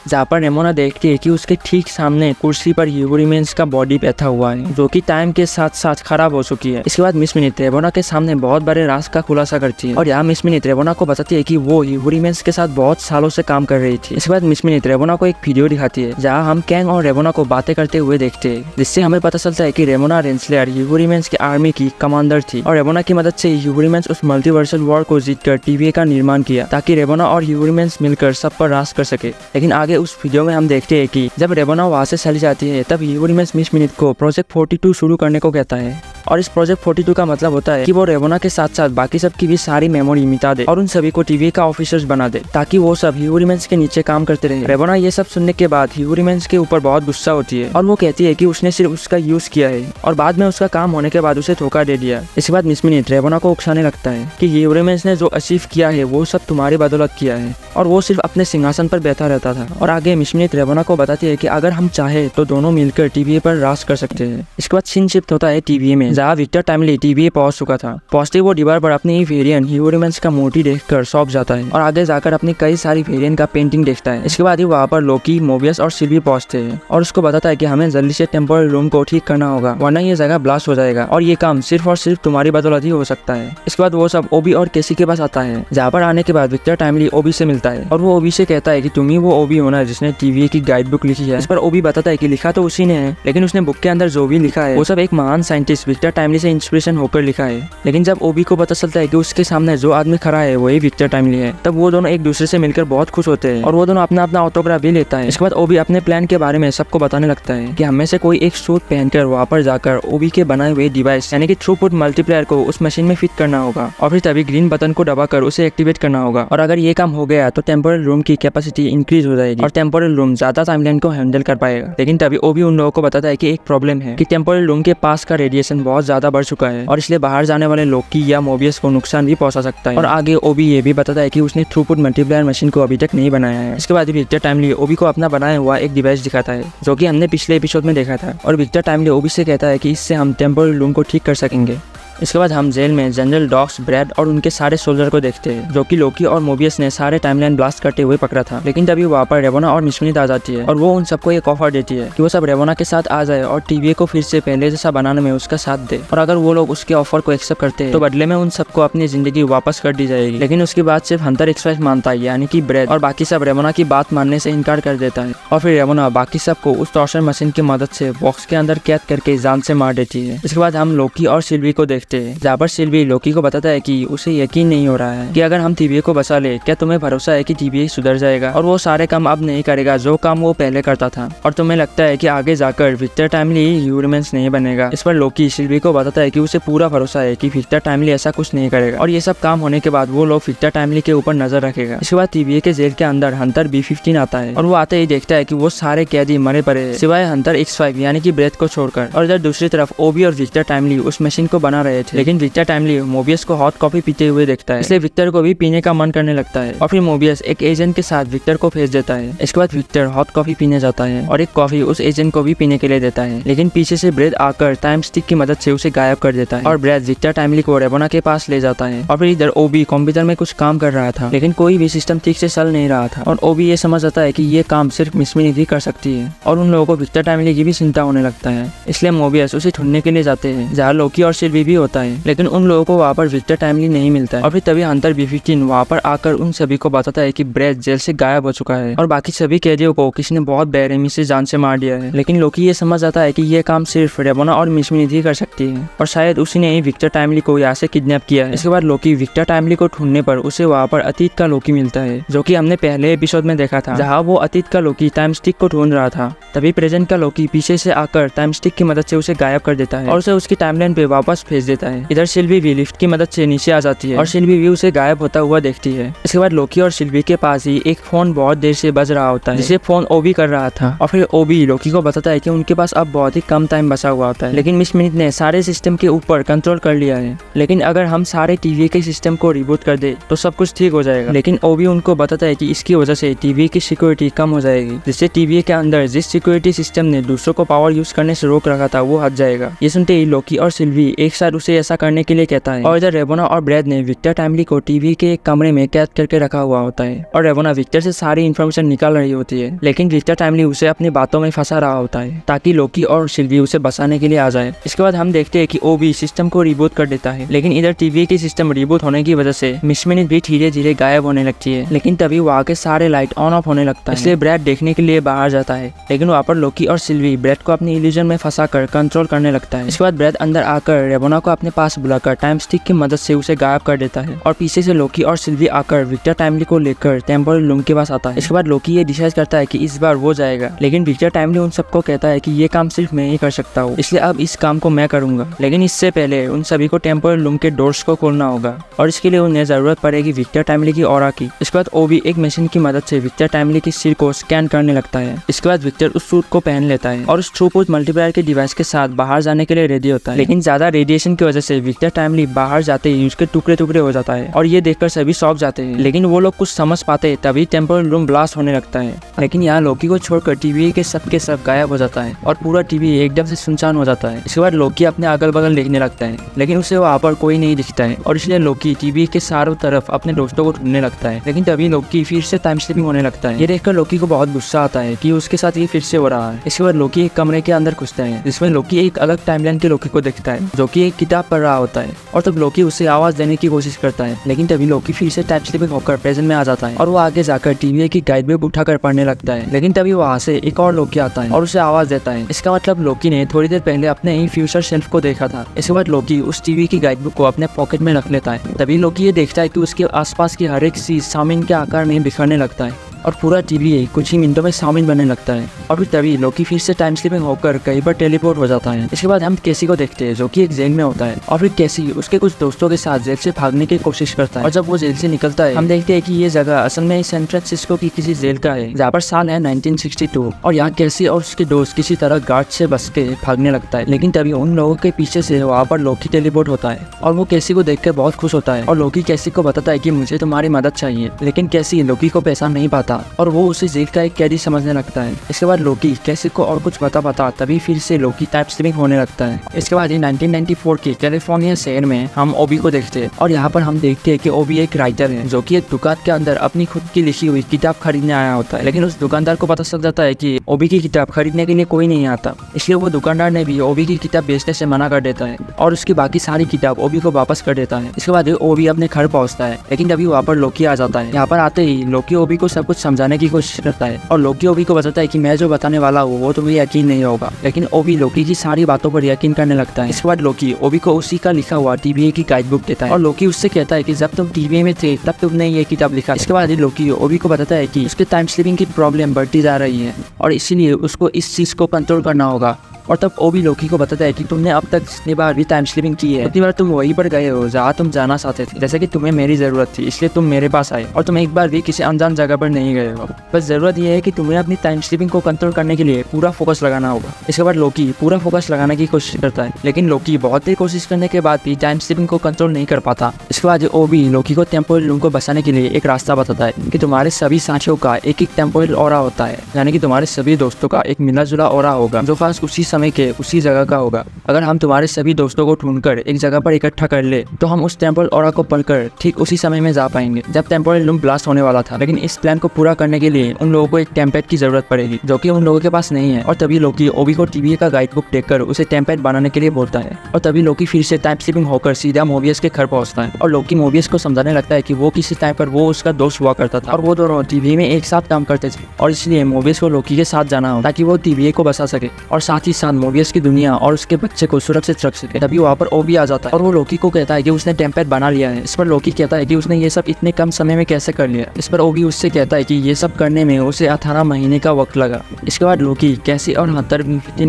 जहाँ पर रेमोना देखती है कि उसके ठीक सामने कुर्सी पर ह्यूरिमेंस का बॉडी बैठा हुआ है जो कि टाइम के साथ साथ खराब हो चुकी है। इसके बाद मिस मिनिट रेमोना के सामने बहुत बड़े राज का खुलासा करती है और यहाँ मिस मिनिट रेमोना को बताती है कि वो ह्यूरिमेंस के साथ बहुत सालों से काम कर रही थी। इसके बाद मिस मिनिट रेमोना को एक वीडियो दिखाती है जहाँ हम कैंग और रेमोना को बातें करते हुए देखते हैं, जिससे हमें पता चलता है कि रेमोना रेंसलेयर ह्यूरिमेंस की आर्मी की कमांडर थी और रेमोना की मदद से ह्यूरिमेंस उस मल्टीवर्सल वॉर को जीतकर TVA का निर्माण किया ताकि रेमोना और ह्यूरिमेंस मिलकर सब पर राज कर सके। लेकिन आगे उस वीडियो में हम देखते हैं कि जब रेमोना वहाँ से चली जाती है तब ह्यूरिमेंस मिस मिनिट को प्रोजेक्ट 42 शुरू करने को कहता है और इस प्रोजेक्ट 42 का मतलब होता है कि वो रेमोना के साथ साथ बाकी सब की भी सारी मेमोरी मिटा दे और उन सभी को TVA का ऑफिसर्स बना दे ताकि वो सब ह्यूरिमेंस के नीचे काम करते रहे। रेमोना ये सब सुनने के बाद ह्यूरिमेंस के ऊपर बहुत गुस्सा होती है और वो कहती है कि उसने सिर्फ उसका यूज किया है और बाद में उसका काम होने के बाद उसे धोखा दे दिया। इसके बाद मिस मिनिट रेमोना को उकसाने लगता है कि ह्यूरिमेंस ने जो अचीव किया है वो सब तुम्हारी बदौलत किया है और वो सिर्फ अपने सिंहासन पर बैठा रहता था। और आगे मिस मिनिट रेमोना को बताती है कि अगर हम चाहे तो दोनों मिलकर TVA पर राज कर सकते हैं। इसके बाद सीन शिफ्ट होता है TVA में जहाँ विक्टर टाइमली TVA पहुंच चुका था। पहुंचते वो दीवार पर अपनी वेरिएंट ह्यूरिमेंस का मूर्ति देखकर सौंप जाता है और आगे जाकर अपनी कई सारी वेरिएंट का पेंटिंग देखता है। इसके बाद ही वहाँ पर लोकी, मोबियस और सिल्वी पहुंचते हैं और उसको बताता है कि हमें जल्दी से टेम्पोरल लूम को ठीक करना होगा वरना ये जगह ब्लास्ट हो जाएगा और ये काम सिर्फ और सिर्फ तुम्हारी बदौलत ही हो सकता है। इसके बाद वो सब ओबी और केसी के पास आता है जहाँ पर आने के बाद विक्टर टाइमली ओबी से मिलता है और वो ओबी से कहता है कि तुम ही वो ओबी होना जिसने TVA की गाइड बुक लिखी है। इस पर ओबी बताता है कि लिखा तो उसी ने है, लेकिन उसने बुक के अंदर जो भी लिखा है वो सब एक महान साइंटिस्ट विक्टर टाइमली से इंस्पिरेशन होकर लिखा है। लेकिन जब ओबी को पता चलता है कि उसके सामने जो आदमी खड़ा है वही विक्टर टाइमली है तब वो दोनों एक दूसरे से मिलकर बहुत खुश होते हैं और वो दोनों अपना अपना ऑटोग्राफ भी लेता है। इसके बाद ओबी अपने प्लान के बारे में सबको बताने लगता है कि हमें से कोई एक सूट पहनकर वहाँ पर जाकर ओबी के बनाए हुए डिवाइस यानी कि थ्रूपुट मल्टीप्लायर को उस मशीन में फिट करना होगा और फिर तभी ग्रीन बटन को दबाकर उसे एक्टिवेट करना होगा और अगर ये काम हो गया तो टेम्पोरल रूम की कैपेसिटी इंक्रीज हो जाएगी और टेम्पोरल रूम ज्यादा टाइमलाइन को हैंडल कर पाएगा। लेकिन तभी ओबी उन लोगों को बताता है कि एक प्रॉब्लम है कि टेम्पोरल रूम के पास का रेडिएशन बहुत ज्यादा बढ़ चुका है और इसलिए बाहर जाने वाले लोकी या मोबियस को नुकसान भी पहुंचा सकता है। और आगे ओबी ये भी बताता है कि उसने थ्रूपुट मल्टीप्लायर मशीन को अभी तक नहीं बनाया है। इसके बाद विक्टर टाइमली ओबी को अपना बनाया हुआ एक डिवाइस दिखाता है जो कि हमने पिछले एपिसोड में देखा था और विक्टर टाइमली ओबी से कहता है कि इससे हम टेम्पोरल रूम को ठीक कर सकेंगे। इसके बाद हम जेल में जनरल डॉक्स, ब्रैड और उनके सारे सोल्जर को देखते हैं जो कि लोकी और मोबियस ने सारे टाइमलाइन ब्लास्ट करते हुए पकड़ा था। लेकिन तभी वहाँ पर रेमोना और मिस मिनिट आ जाती है और वो उन सबको एक ऑफर देती है कि वो सब रेमोना के साथ आ जाए और TVA को फिर से पहले जैसा बनाने में उसका साथ दे और अगर वो लोग उसके ऑफर को एक्सेप्ट करते हैं तो बदले में उन सबको अपनी जिंदगी वापस कर दी जाएगी। लेकिन उसके बाद सिर्फ हंटर एक्सप्रेस मानता है यानी कि ब्रैड और बाकी सब रेमोना की बात मानने से इनकार कर देता है और फिर रेमोना बाकी सबको उस टॉर्चर मशीन की मदद से बॉक्स के अंदर कैद करके जान से मार देती है। इसके बाद हम लोकी और सिल्वी को देखते देखते हैं जहाँ पर सिल्वी लोकी को बताता है कि उसे यकीन नहीं हो रहा है कि अगर हम टीवी को बचा ले, क्या तुम्हें भरोसा है कि टीवी सुधर जाएगा और वो सारे काम अब नहीं करेगा जो काम वो पहले करता था, और तुम्हें लगता है कि आगे जाकर विक्टर टाइमली ह्यूमन्स नहीं बनेगा। इस पर लोकी सिल्वी को बताता है कि उसे पूरा भरोसा है कि विक्टर टाइमली ऐसा कुछ नहीं करेगा और ये सब काम होने के बाद वो लोग विक्टर टाइमली के ऊपर नजर रखेगा। इसके बाद टीवी के जेल के अंदर हंटर B-15 आता है और वो आते ही देखता है कि वो सारे कैदी मरे पड़े हैं सिवाय हंटर X5 यानी कि ब्रेथ को छोड़कर। और इधर दूसरी तरफ ओबी और विक्टर टाइमली उस मशीन को बना रहे थे, लेकिन विक्टर टाइमली मोबियस को हॉट कॉफी पीते हुए देखता है, इसलिए विक्टर को भी पीने का मन करने लगता है और फिर मोबियस एक एजेंट के साथ विक्टर को भेज देता है। इसके बाद विक्टर हॉट कॉफी पीने जाता है और एक कॉफी उस एजेंट को भी पीने के लिए देता है, लेकिन पीछे से ब्रेथ आकर टाइम स्टिक की मदद से उसे गायब कर देता है और ब्रेथ विक्टर टाइमली को रेबोना के पास ले जाता है। और फिर इधर ओबी कंप्यूटर में कुछ काम कर रहा था, लेकिन कोई भी सिस्टम ठीक से चल नहीं रहा था और ओबी ये समझ आता है कि ये काम सिर्फ मिस मिनिट ही कर सकती है और उन लोगों को विक्टर टाइमली की भी चिंता होने लगता है। इसलिए मोबियस उसे ढूंढने के लिए जाते हैं जहाँ लोकी और सिल्वी भी होता है, लेकिन उन लोगों को वहाँ पर विक्टर टाइमली नहीं मिलता है। और फिर तभी हंटर B-15 वहाँ पर आकर उन सभी को बताता है कि ब्रेथ जेल से गायब हो चुका है और बाकी सभी कैदियों को किसी ने बहुत बेरहमी से जान से मार दिया है। लेकिन लोकी ये समझ आता है कि ये काम सिर्फ रेबोना और मिस मिनिट ही कर सकती है और शायद उसी ने ही विक्टर टाइमली को यहाँ से किडनैप किया है। इसके बाद लोकी विक्टर टाइमली को ढूंढने पर उसे वहाँ पर अतीत का लोकी मिलता है, जो कि हमने पहले एपिसोड में देखा था जहाँ वो अतीत का लोकी टाइम स्टिक को ढूंढ रहा था। तभी प्रेजेंट का लोकी पीछे से आकर टाइम स्टिक की मदद से उसे गायब कर देता है और उसे उसकी टाइमलाइन पे वापस भेज देता है। इधर सिल्वी भी लिफ्ट की मदद से नीचे आ जाती है और सिल्वी भी उसे गायब होता हुआ देखती है। इसके बाद लोकी और सिल्वी के पास ही एक फोन बहुत देर से बज रहा होता है, जिसे फोन ओबी कर रहा था और फिर ओबी लोकी को बताता है कि उनके पास अब बहुत ही कम टाइम बचा हुआ होता है, लेकिन मिस मिनिट ने सारे सिस्टम के ऊपर कंट्रोल कर लिया है, लेकिन अगर हम सारे टीवी के सिस्टम को रिबूट कर दे तो सब कुछ ठीक हो जाएगा। लेकिन ओबी उनको बताता है कि इसकी वजह से टीवी की सिक्योरिटी कम हो जाएगी, जिससे टीवी के अंदर जिस सिक्योरिटी सिस्टम ने दूसरों को पावर यूज करने से रोक रखा था वो हट जाएगा। ये सुनते ही लोकी और सिल्वी एक साथ उसे ऐसा करने के लिए कहता है और इधर रेबोना और ब्रेथ ने विक्टर टाइमली को टीवी के एक कमरे में कैद करके रखा हुआ होता है और रेबोना विक्टर से सारी इन्फॉर्मेशन निकाल रही होती है, लेकिन विक्टर टाइमली उसे अपनी बातों में फंसा रहा होता है ताकि लोकी और सिल्वी उसे बचाने के लिए आ जाए। इसके बाद हम देखते हैं कि ओबी सिस्टम को रिबूट कर देता है, लेकिन इधर टीवी की सिस्टम रिबूट होने की वजह से मिस मिनिट भी धीरे धीरे गायब होने लगती है, लेकिन तभी वहाँ के सारे लाइट ऑन ऑफ होने लगता है, इसलिए ब्रेथ देखने के लिए बाहर जाता है, लेकिन वहाँ पर लोकी और सिल्वी ब्रेथ को अपनी इल्यूजन में फंसा कर कंट्रोल करने लगता है। इसके बाद ब्रेथ अंदर आकर रेबोना को अपने पास बुलाकर टाइम स्टिक की मदद से उसे गायब कर देता है और पीछे से लोकी और सिल्वी आकर विक्टर टाइमली को लेकर टेम्पोरल लूम के पास आता है। इसके बाद लोकी ये डिसाइड करता है कि इस बार वो जाएगा, लेकिन विक्टर टाइमली उन सबको कहता है कि ये काम सिर्फ मैं ही कर सकता हूँ, इसलिए अब इस काम को मैं करूंगा, लेकिन इससे पहले उन सभी को टेम्पोरल लूम के डोर्स को खोलना होगा और इसके लिए उन्हें जरूरत पड़ेगी विक्टर टाइमली की ऑरा की। इसके बाद ओबी एक मशीन की मदद से विक्टर टाइमली की सिर को स्कैन करने लगता है। इसके बाद विक्टर उस सूट को पहन लेता है और उस थ्रूपुट मल्टीप्लायर के डिवाइस के साथ बाहर जाने के लिए रेडी होता है, लेकिन ज्यादा रेडिएशन की वजह से विक्टर टाइमली बाहर जाते ही उसके टुकड़े टुकड़े हो जाता है और ये देखकर सभी शॉक जाते हैं, लेकिन वो लोग कुछ समझ पाते तभी टेम्पोरल लूम ब्लास्ट होने लगता है। लेकिन यहाँ लोकी को छोड़कर टीवी के सब गायब हो जाता है और पूरा टीवी एकदम से सुनसान हो जाता है। इसके बाद लोकी अपने अगल बगल देखने लगता है, लेकिन उसे वहाँ पर कोई नहीं दिखता है और इसलिए लोकी टीवी के चारों तरफ अपने दोस्तों को ढूंढने लगता है, लेकिन तभी लोकी फिर से टाइम स्लिपिंग होने लगता है। ये देखकर लोकी को बहुत गुस्सा आता है कि उसके साथ ये फिर से हो रहा है। इसके बाद लोकी एक कमरे के अंदर घुसता है जिसमें लोकी एक अलग टाइमलाइन के लोकी को देखता है जो कि एक किताब पढ़ रहा होता है और तब लोकी उसे आवाज देने की कोशिश करता है, लेकिन तभी लोकी फिर से टाइम स्लिपिंग होकर प्रेजेंट में आ जाता है और वो आगे जाकर टीवी की गाइड बुक उठाकर पढ़ने लगता है, लेकिन तभी वहाँ से एक और लोकी आता है और उसे आवाज देता है। इसका मतलब लोकी ने थोड़ी देर पहले अपने ही फ्यूचर सेल्फ को देखा था। इसके बाद लोकी उस टीवी की गाइड बुक को अपने पॉकेट में रख लेता है। तभी लोकी ये देखता है कि उसके आसपास की हर एक चीज साउमिन के आकार में बिखरने लगता है और पूरा टीवी कुछ ही मिनटों में साउमिन बनने लगता है और फिर तभी लोकी फिर से टाइम स्लिपिंग होकर कहीं पर टेलीपोर्ट हो जाता है। इसके बाद हम कैसी को देखते हैं जो कि एक जेल में होता है और फिर कैसी उसके कुछ दोस्तों के साथ जेल से भागने की कोशिश करता है और जब वो जेल से निकलता है हम देखते हैं कि ये जगह असल में सैन फ्रांसिस्को की किसी जेल का है जहाँ पर साल है 1962 और यहाँ कैसी और उसके दोस्त किसी तरह गार्ड से बच के भागने लगता है, लेकिन तभी उन लोगों के पीछे से वहाँ पर लोकी टेलीपोर्ट होता है और वो कैसी को देखकर बहुत खुश होता है और लोकी कैसी को बताता है कि मुझे तुम्हारी मदद चाहिए, लेकिन कैसी लोकी को पैसा नहीं पाता और वो उसे जेल का एक कैदी समझने लगता है। इसके बाद लोकी कैसी को और कुछ बता तभी फिर से लोकी टाइम स्लिपिंग होने लगता है। इसके बाद 1994 के कैलिफोर्निया शहर में हम ओबी को देखते हैं और यहाँ पर हम देखते हैं कि ओबी एक राइटर है जो कि एक दुकान के अंदर अपनी खुद की लिखी हुई किताब खरीदने आया होता है, लेकिन उस दुकानदार को पता चल जाता है कि ओबी की किताब खरीदने के लिए कोई नहीं आता, इसलिए वो दुकानदार ने भी ओबी की किताब बेचने से मना कर देता है और उसकी बाकी सारी किताब ओबी को वापस कर देता है। इसके बाद ओबी अपने घर पहुंचता है, लेकिन तभी वहाँ पर लोकी आ जाता है। यहाँ पर आते ही लोकी ओबी को सब कुछ कुछ समझाने की कोशिश करता है और लोकी ओबी को बताता है कि मैं जो बताने वाला हूँ वो तुम्हें यकीन नहीं होगा, लेकिन ओबी लोकी की सारी बातों पर यकीन करने लगता है। इसके बाद लोकी ओबी को उसी का लिखा हुआ टीवीए की गाइड बुक देता है और लोकी उससे कहता है कि जब तुम टीवीए में थे तब तुमने ये किताब लिखा। इसके बाद लोकी ओबी को बताता है कि उसके टाइम स्लिपिंग की प्रॉब्लम बढ़ती जा रही है और इसीलिए उसको इस चीज को कंट्रोल करना होगा। और तब ओबी लोकी को बताता है कि तुमने अब तक जितनी बार भी टाइम स्लिपिंग की है उतनी बार तुम वहीं पर गए हो जहाँ तुम जाना चाहते थे, जैसे कि तुम्हें मेरी ज़रूरत थी इसलिए तुम मेरे पास आए और तुम एक बार भी किसी अनजान जगह पर नहीं गए हो। बस ज़रूरत यह है कि तुम्हें अपनी टाइम स्लिपिंग को कंट्रोल करने के लिए पूरा फोकस लगाना होगा। इसके बाद लोकी पूरा फोकस लगाने की कोशिश करता है, लेकिन लोकी बहुत देर कोशिश करने के बाद भी टाइम स्लिपिंग को कंट्रोल नहीं कर पाता। इसके बाद ओबी लोकी को टेम्पोरल लूम को बचाने के लिए एक रास्ता बताता है कि तुम्हारे सभी साथियों का एक एक टेम्पोरल ऑरा होता है, यानी कि तुम्हारे सभी दोस्तों का एक मिला जुला ऑरा होगा जो खास उसी समय के उसी जगह का होगा। अगर हम तुम्हारे सभी दोस्तों को ढूंढकर एक जगह पर इकट्ठा कर ले तो हम उस टेम्पोरल ऑरा को पढ़कर ठीक उसी समय में जा पाएंगे जब टेम्पोरल लूम ब्लास्ट होने वाला था। लेकिन इस प्लान को पूरा करने के लिए उन लोगों को एक टेम्पेट की जरूरत पड़ेगी जो कि उन लोगों के पास नहीं है। और तभी लोकी ओबी को टीवीए का गाइड बुक देखकर उसे टेम्पेट बनाने के लिए बोलता है और तभी लोकी फिर से टाइम स्लिपिंग होकर सीधा मोबियस के घर पहुंचता है और लोकी मोबियस को समझाने लगता है कि वो किसी टाइम पर वो उसका दोस्त हुआ करता था और वो दोनों टीवी में एक साथ काम करते थे और इसलिए मोबियस को लोकी के साथ जाना हो ताकि वो टीवीए को बचा सके और साथ ही साथ मोबियस की दुनिया और उसके बच्चे को सुरक्षित रख सके। तभी वहाँ पर ओबी आ जाता है और वो लोकी को कहता है कि उसने टेम्पेट बना लिया है। इस पर लोकी कहता है कि उसने ये सब इतने कम समय में कैसे कर लिया। इस पर ओबी उससे कहता है कि ये सब करने में उसे 18 महीने का वक्त लगा। इसके बाद लोकी कैसी और हंटर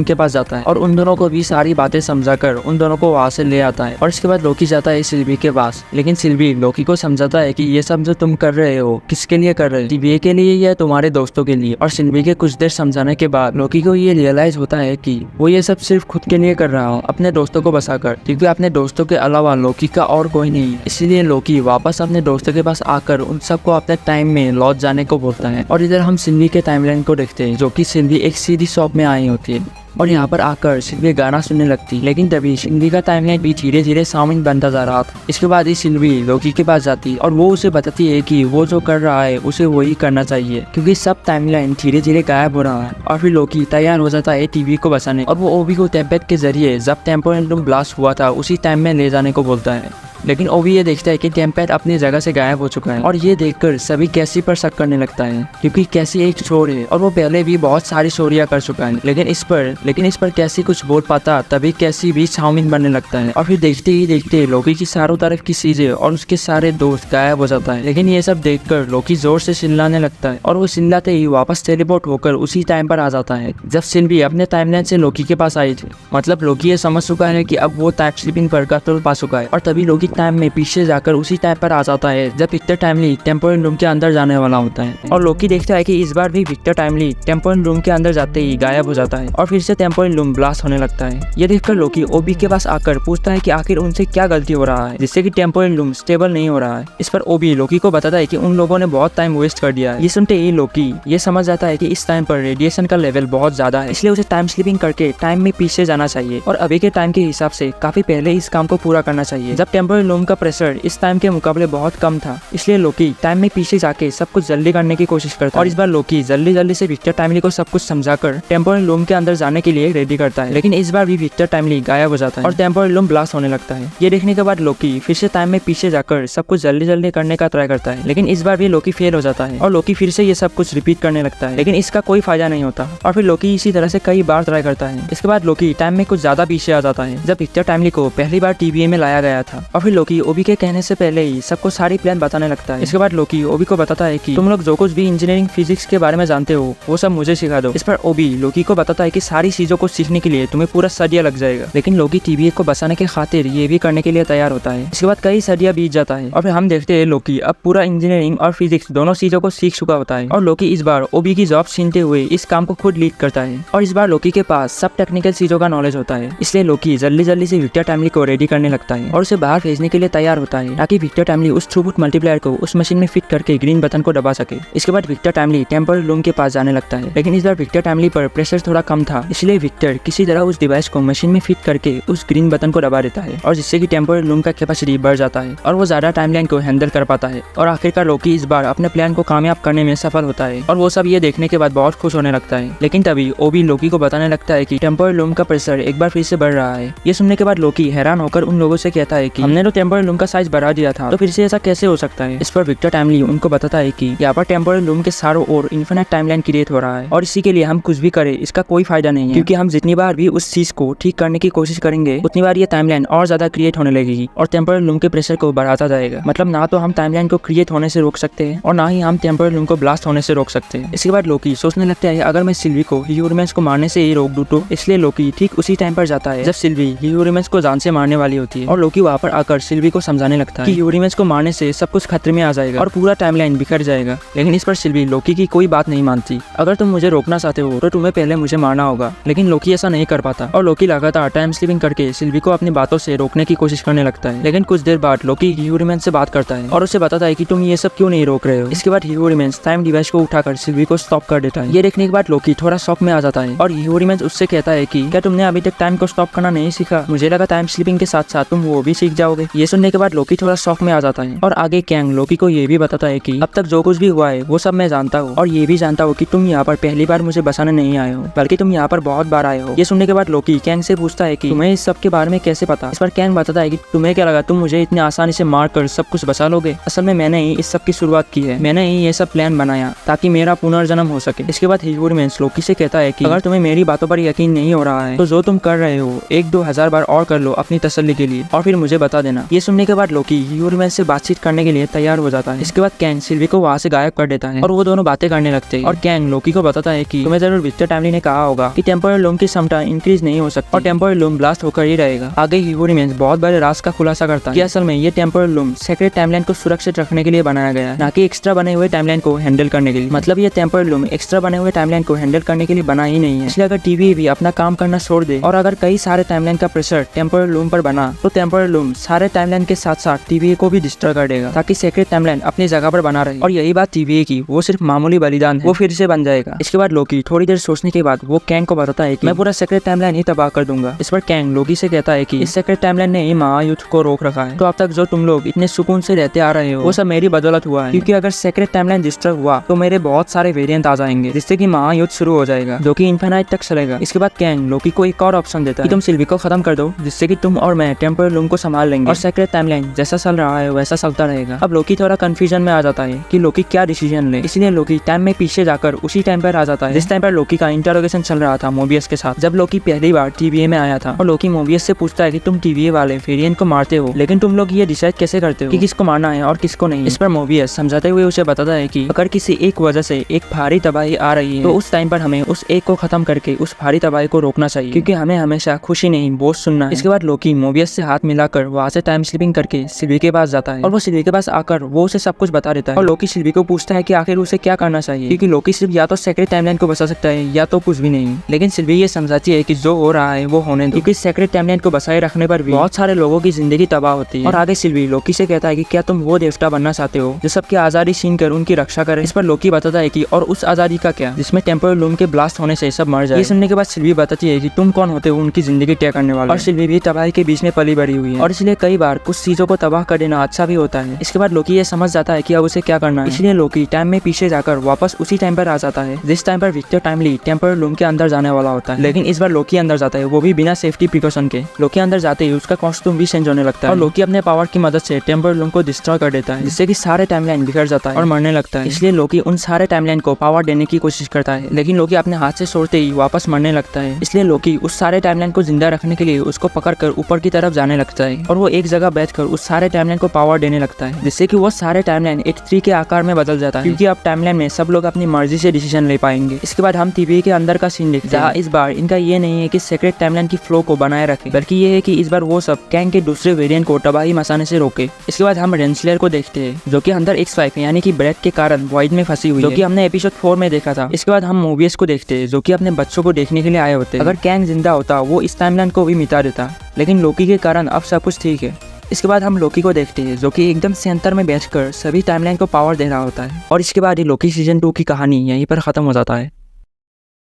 के पास जाता है और उन दोनों को भी सारी बातें समझाकर उन दोनों को वहाँ से ले आता है और इसके बाद लोकी जाता है सिल्वी के पास, लेकिन सिल्वी लोकी को समझाता है कि ये सब जो तुम कर रहे हो किसके लिए कर रहे हो, टीवीए के लिए या तुम्हारे दोस्तों के लिए। और सिल्वी के कुछ देर समझाने के बाद लोकी को ये रियलाइज होता है कि वो ये सब सिर्फ खुद के लिए कर रहा हो, अपने दोस्तों को बचाकर, क्योंकि अपने दोस्तों के अलावा लोकी का और कोई नहीं है। इसीलिए लोकी वापस अपने दोस्तों के पास आकर उन सबको अपने टाइम में लौट जाने को बोलता है। और इधर हम सिल्वी के टाइमलाइन को देखते हैं जो कि सिल्वी एक सीधी शॉप में आई होती है और यहाँ पर आकर सिल्वी गाना सुनने लगती, लेकिन तभी सिल्वी का टाइमलाइन भी धीरे धीरे सामने बनता जा रहा था। इसके बाद ही सिल्वी लोकी के पास जाती और वो उसे बताती है कि वो जो कर रहा है उसे वही करना चाहिए क्योंकि सब टाइमलाइन धीरे धीरे गायब हो रहा है। और फिर लोकी तैयार हो जाता है टीवी को बचाने और वो ओबी को टेम्पेट के जरिए जब टेम्पोरल लूम ब्लास्ट हुआ था उसी टाइम में ले जाने को बोलता है। लेकिन ओबी ये देखता है कि टेम्पेट अपनी जगह से गायब हो चुका है और ये देखकर सभी कैसी पर शक करने लगता है क्योंकि कैसी एक चोर है और वो पहले भी बहुत सारी चोरियां कर चुका है। लेकिन इस पर कैसी कुछ बोल पाता तभी कैसी भी चाउमीन बनने लगता है और फिर देखते ही देखते लोकी की चारों तरफ की चीजें और उसके सारे दोस्त गायब हो जाता है। लेकिन ये सब देखकर लोकी जोर से चिल्लाने लगता है और वो चिल्लाते ही वापस टेलीपोर्ट होकर उसी टाइम पर आ जाता है जब सिल्वी अपने टाइमलाइन से लोकी के पास आई थी। मतलब लोकी ये समझ चुका है कि अब वो टाइम स्लिपिंग पर कंट्रोल पा चुका है और तभी लोकी टाइम में पीछे जाकर उसी टाइम पर आ जाता है जब विक्टर टाइमली टेम्पोरल रूम के अंदर जाने वाला होता है। और लोकी देखता है कि इस बार भी विक्टर टाइमली टेम्पोरल रूम के अंदर जाते ही गायब हो जाता है और फिर से टेम्पोरल रूम ब्लास्ट होने लगता है। ये देखकर लोकी ओबी के पास आकर पूछता है कि आखिर उनसे क्या गलती हो रहा है जिससे कि टेम्पोरल रूम स्टेबल नहीं हो रहा है। इस पर ओबी लोकी को बताता है कि उन लोगों ने बहुत टाइम वेस्ट कर दिया है। ये सुनते ही लोकी ये समझ जाता है कि इस टाइम पर रेडिएशन का लेवल बहुत ज्यादा है, इसलिए उसे टाइम स्लिपिंग करके टाइम में पीछे जाना चाहिए और अभी के टाइम के हिसाब से काफी पहले इस काम को पूरा करना चाहिए जब टेम्पोरल रूम का प्रेशर इस टाइम के मुकाबले बहुत कम था। इसलिए लोकी टाइम में पीछे जाके सब कुछ जल्दी करने की कोशिश करता है और इस बार लोकी जल्दी से विक्टर टाइमली को सब कुछ समझाकर टेम्पोरल लूम के अंदर जाने के लिए रेडी करता है। लेकिन इस बार भी विक्टर टाइमली गायब हो जाता है और टेम्पोरल लूम ब्लास्ट होने लगता है। ये देखने के बाद लोकी फिर से टाइम में पीछे जाकर सब कुछ जल्दी करने का ट्राई करता है, लेकिन इस बार भी लोकी फेल हो जाता है और लोकी फिर से ये सब कुछ रिपीट करने लगता है, लेकिन इसका कोई फायदा नहीं होता और फिर लोकी इसी तरह से कई बार ट्राई करता है। इसके बाद लोकी टाइम में कुछ ज्यादा पीछे आ जाता है जब विक्टर टाइमली को पहली बार टीवीए में लाया गया था और फिर लोकी ओबी के कहने से पहले ही सबको सारी प्लान बताने लगता है। इसके बाद लोकी ओबी को बताता है कि तुम लोग जो कुछ भी इंजीनियरिंग फिजिक्स के बारे में जानते हो वो सब मुझे सिखा दो। इस पर ओबी लोकी को बताता है कि सारी चीजों को सीखने के लिए तुम्हें पूरा सदिया लग जाएगा, लेकिन लोकी टीवीए को बचाने के खातिर ये भी करने के लिए तैयार होता है। इसके बाद कई सदिया बीत जाता है और फिर हम देखते हैं लोकी अब पूरा इंजीनियरिंग और फिजिक्स दोनों चीजों को सीख चुका होता है और लोकी इस बार ओबी की जॉब छीनते हुए इस काम को खुद लीड करता है और इस बार लोकी के पास सब टेक्निकल चीजों का नॉलेज होता है। इसलिए लोकी जल्दी से विक्टर टाइमली को रेडी करने लगता है और उसे बाहर भेजने के लिए तैयार होता है ताकि विक्टर टाइमली उस थ्रूपुट मल्टीप्लायर को उस मशीन में फिट करके ग्रीन बटन को दबा सके। इसके बाद विक्टर टाइमली टेम्पोरल लूम के पास जाने लगता है, लेकिन इस बार विक्टर टाइमली पर प्रेशर थोड़ा कम था, इसलिए विक्टर किसी तरह उस डिवाइस को मशीन में फिट करके उस ग्रीन बटन को दबा देता है और जिससे कि टेम्पोरल लूम का कैपेसिटी बढ़ जाता है और वो ज्यादा टाइमलाइन को हैंडल कर पाता है और आखिरकार लोकी इस बार अपने प्लान को कामयाब करने में सफल होता है और वो सब ये देखने के बाद बहुत खुश होने लगता है। लेकिन तभी ओबी लोकी को बताने लगता है कि टेम्पोरल लूम का प्रेशर एक बार फिर से बढ़ रहा है। ये सुनने के बाद लोकी हैरान होकर उन लोगों से कहता है कि हमने तो टेम्पोरल लूम का साइज बढ़ा दिया था, तो फिर से ऐसा कैसे हो सकता है? इस पर विक्टर टाइमली उनको बताता है कि यहाँ पर टेम्पोरल लूम के चारों ओर इन्फिनिट टाइमलाइन क्रिएट हो रहा है और इसी के लिए हम कुछ भी करें इसका कोई फायदा नहीं है, क्योंकि हम जितनी बार भी उस चीज को ठीक करने की कोशिश करेंगे उतनी बार ये टाइमलाइन और ज्यादा क्रिएट होने लगेगी और टेम्पोरल लूम के प्रेशर को बढ़ाता जाएगा। मतलब ना तो हम टाइमलाइन को क्रिएट होने से रोक सकते हैं और ना ही हम टेम्पोरल लूम को ब्लास्ट होने से रोक सकते हैं। इसके बाद लोकी सोचने लगता है अगर मैं सिल्वी को ह्यूरिमेंस को मारने से ही रोक दूं तो, इसलिए लोकी ठीक उसी टाइम पर जाता है जब सिल्वी ह्यूरिमेंस को जान से मारने वाली होती है और लोकी वहाँ पर आकर सिल्वी को समझाने लगता है कि ह्यूरिमेंस को मारने से सब कुछ खतरे में आ जाएगा और पूरा टाइमलाइन बिखर जाएगा। लेकिन इस पर सिल्वी लोकी की कोई बात नहीं मानती। अगर तुम मुझे रोकना चाहते हो तो तुम्हें पहले मुझे मारना होगा। लेकिन लोकी ऐसा नहीं कर पाता और लोकी लगातार टाइम स्लीपिंग करके सिल्वी को अपनी बातों से रोकने की कोशिश करने लगता है। लेकिन कुछ देर बाद लोकी ह्यूरिमेंस से बात करता है और उसे बताता है कि तुम ये सब क्यों नहीं रोक रहे हो। इसके बाद ह्यूरिमेंस टाइम डिवाइस को उठाकर सिल्वी को स्टॉप कर देता है। ये देखने के बाद लोकी थोड़ा शॉक में आ जाता है और ह्यूरिमेंस उससे कहता है कि क्या तुमने अभी तक टाइम को स्टॉप करना नहीं सीखा? मुझे लगा टाइम स्लीपिंग के साथ साथ तुम वो भी सीख जाओगे। ये सुनने के बाद लोकी थोड़ा शॉक में आ जाता है और आगे कैंग लोकी को ये भी बताता है कि अब तक जो कुछ भी हुआ है वो सब मैं जानता हूँ और ये भी जानता हूँ कि तुम यहाँ पर पहली बार मुझे बचाने नहीं आए हो, बल्कि तुम यहाँ पर बहुत बार आए हो। ये सुनने के बाद लोकी कैंग से पूछता है कि तुम्हें इस सब के बारे में कैसे पता? इस पर कैंग बताता है कि तुम्हें क्या लगा तुम मुझे इतनी आसानी से मार कर सब कुछ बचा लोगे? असल में मैंने ही इस सब की शुरुआत की है, मैंने ही ये सब प्लान बनाया ताकि मेरा पुनर्जन्म हो सके। इसके बाद ह्यूरिमेंस लोकी से कहता है कि अगर तुम्हें मेरी बातों पर यकीन नहीं हो रहा है तो जो तुम कर रहे हो 1-2 हजार बार और कर लो अपनी तसल्ली के लिए और फिर मुझे बता देना। ये सुनने के बाद लोकी ह्यूरिमेंस से बातचीत करने के लिए तैयार हो जाता है। इसके बाद कैंग सिल्वी को वहाँ से गायब कर देता है और वो दोनों बातें करने लगते हैं और कैंग लोकी को बताता है कि तुम्हें जरूर विक्टर टाइमली ने कहा होगा कि टेम्पोरल लूम की क्षमता इंक्रीज नहीं हो सकती और टेम्पोरल लूम ब्लास्ट होकर ही रहेगा। आगे ह्यूरिमेंस बहुत बड़े राज का खुलासा करता है कि असल में ये टेम्पोरल लूम सेक्रेट टाइमलाइन को सुरक्षित रखने के लिए बनाया गया है, ना कि एक्स्ट्रा बने हुए टाइमलाइन को हैंडल करने के लिए। मतलब ये टेम्पोरल लूम एक्स्ट्रा बने हुए टाइमलाइन को हैंडल करने के लिए बना ही नहीं है। इसलिए अगर टीवी भी अपना काम करना छोड़ दे और अगर कई सारे टाइमलाइन का प्रेशर टेम्पोरल लूम पर बना तो टेम्पोरल लूम सारे टाइमलाइन के साथ साथ टीवी को भी डिस्ट्रॉय कर देगा ताकि सेक्रेट टाइमलाइन अपनी जगह पर बना रहे। और यही बात टीवी की वो सिर्फ मामूली बलिदान है, वो फिर से बन जाएगा। इसके बाद लोकी थोड़ी देर सोचने के बाद वो कैंग को बताता है कि मैं पूरा सेक्रेट टाइमलाइन ही तबाह कर दूंगा। इस पर कैंग लोकी से कहता है कि इस सेक्रेट टाइमलाइन ने ही महायुद्ध को रोक रखा है, तो अब तक जो तुम लोग इतने सुकून से रहते आ रहे हो वो सब मेरी बदौलत हुआ है, क्योंकि अगर सेक्रेट टाइमलाइन डिस्ट्रॉय हुआ तो मेरे बहुत सारे वेरिएंट आ जाएंगे जिससे कि महायुद्ध शुरू हो जाएगा जो कि इन्फिनाइट तक चलेगा। इसके बाद कैंग लोकी को एक और ऑप्शन देता है कि तुम सिल्वी को खत्म कर दो जिससे कि तुम और मैं टेम्पोरल लूम को संभाल लेंगे और सेक्रेट टाइमलाइन जैसा चल रहा है वैसा चलता रहेगा। अब लोकी थोड़ा कंफ्यूजन में आ जाता है कि लोकी क्या डिसीजन ले, इसलिए लोकी टाइम में पीछे जाकर उसी टाइम पर आ जाता है जिस टाइम पर लोकी का इंटरोगेशन चल रहा था मोबियस के साथ। जब लोकी पहली बार टीवीए में आया था और लोकी मोबियस से पूछता है कि तुम टीवीए वाले वेरिएंट को मारते हो, लेकिन तुम लोग ये डिसाइड कैसे करते हो कि किसको मारना है और किसको नहीं? इस पर मोबियस समझाते हुए उसे बताता है कि अगर किसी एक वजह से एक भारी तबाही आ रही है तो उस टाइम पर हमें उस एक को खत्म करके उस भारी तबाही को रोकना चाहिए, क्योंकि हमें हमेशा खुशी नहीं बोझ सुनना है। इसके बाद लोकी मोबियस से हाथ मिलाकर वहाँ से टाइम स्लीपिंग करके सिल्वी के पास जाता है और वो सिल्वी के पास आकर वो उसे सब कुछ बता देता है और लोकी सिल्वी को पूछता है कि आखिर उसे क्या करना चाहिए, क्योंकि लोकी सिर्फ या तो सेक्रेट टाइमलाइन को बचा सकता है या तो कुछ भी नहीं। लेकिन सिल्वी ये समझाती है कि जो हो रहा है वो होने दो, क्योंकि सेक्रेट टाइमलाइन को बचाए रखने पर भी बहुत सारे लोगों की जिंदगी तबाह होती है। और आगे सिल्वी लोकी से कहता है कि क्या तुम वो देवता बनना चाहते हो जो सबकी आजादी छीन कर उनकी रक्षा करे? इस पर लोकी बताता है कि और उस आजादी का क्या जिसमें टेम्पोरल लूम के ब्लास्ट होने से सब मर जाए। ये सुनने के बाद सिल्वी बताती है कि तुम कौन होते हो उनकी जिंदगी तय करने वाले। और सिल्वी भी तबाही के बीच में पली बड़ी हुई है और इसलिए कई बार कुछ चीजों को तबाह कर देना अच्छा भी होता है। इसके बाद लोकी ये समझ जाता है कि अब उसे क्या करना है, इसलिए लोकी टाइम में पीछे जाकर वापस उसी टाइम पर आ जाता है जिस टाइम पर विक्टर टाइमली टेम्पोरल लूम के अंदर जाने वाला होता है। लेकिन इस बार लोकी अंदर जाता है, वो भी बिना सेफ्टी प्रिकॉशन के। लोकी अंदर जाते ही उसका कॉस्ट्यूम भी चेंज होने लगता है और लोकी अपने पावर की मदद से टेम्पोरल लूम को डिस्ट्रॉय कर देता है जिससे कि सारे टाइमलाइन बिखर जाता है और मरने लगता है। इसलिए लोकी उन सारे टाइमलाइन को पावर देने की कोशिश करता है, लेकिन लोकी अपने हाथ से छोड़ते ही वापस मरने लगता है। इसलिए लोकी उस सारे टाइमलाइन को जिंदा रखने के लिए उसको पकड़कर ऊपर की तरफ जाने लगता है और वो एक जगह बैठकर उस सारे टाइमलाइन को पावर देने लगता है जिससे कि वो सारे टाइमलाइन एक ट्री के आकार में बदल जाता है, क्योंकि अब टाइमलाइन में सब लोग अपनी मर्जी से डिसीजन ले पाएंगे। इसके बाद हम टीवी के अंदर का सीन देखते हैं जहाँ इस बार इनका ये नहीं है कि सेक्रेट टाइमलाइन की फ्लो को बनाए रखे, बल्कि ये है कि इस बार वो सब कैंग के दूसरे वेरिएंट को तबाही मचाने से रोके। इसके बाद हम रेंसलर को देखते हैं जो कि अंदर X5 यानी कि ब्रेड के कारण वॉइड में फंसी हुई है, जो कि हमने एपिसोड 4 में देखा था। इसके बाद हम मोबियस को देखते हैं जो कि अपने बच्चों को देखने के लिए आए होते हैं। अगर कैंग जिंदा होता वो इस टाइमलाइन को भी मिटा देता, लेकिन लोकी के कारण अब सब कुछ ठीक है। इसके बाद हम लोकी को देखते हैं जो कि एकदम सेंटर में बैठकर सभी टाइमलाइन को पावर दे रहा होता है। और इसके बाद ही लोकी सीजन 2 की कहानी यहीं पर खत्म हो जाता है।